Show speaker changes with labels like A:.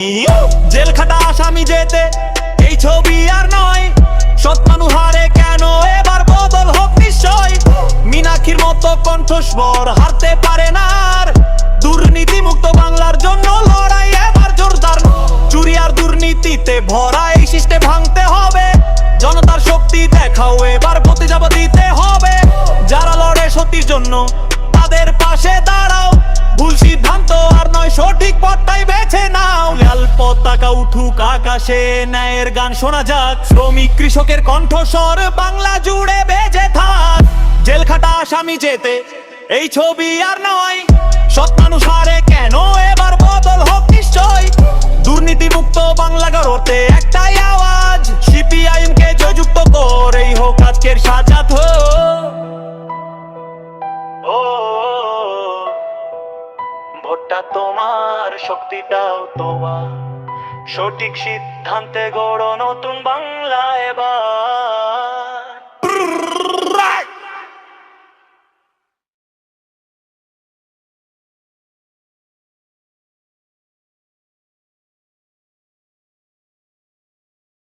A: Jail খাটা আসামি যেতে এই ছবি আর নয়, সৎ মানুষ হারে কেন এবার বদল হোক নিশ্চয়। মীনাক্ষীর মতো কণ্ঠস্বর হারতে পারে না আর, দুর্নীতি মুক্ত বাংলার জন্য লড়াই এবার জোরদার। চুরি আর দুর্নীতিতে ভরা এই সিস্টেম ভাঙতে হবে, জনতার শক্তি দেখাও এবার প্রতিজবাব দিতে হবে। যারা লড়ে সত্যির জন্য তাদের পাশে দাঁড়াও, ভুল সিদ্ধান্ত আর নয় সঠিক পথটাই বেছে নাও। লাল পতাকা উঠুক আকাশে, ন্যায়ের গান শোনা যাক, শ্রমিক কৃষকের কণ্ঠস্বর বাংলা জুড়ে বেজে থাক। জেল খাটা আসামি যেতে এই ছবি আর নয়, সৎ মানুষ হারে কেন এবার বদল হোক নিশ্চয়। দুর্নীতি মুক্ত বাংলা গড়তে একটাই আওয়াজ, সিপিআইএম কে জয়যুক্ত করেই হোক আজকের সাজাত। ভোটটা তোমার, শক্তিটাও তোমার, সঠিক সিদ্ধান্তে গড়ো নতুন বাংলা এবার।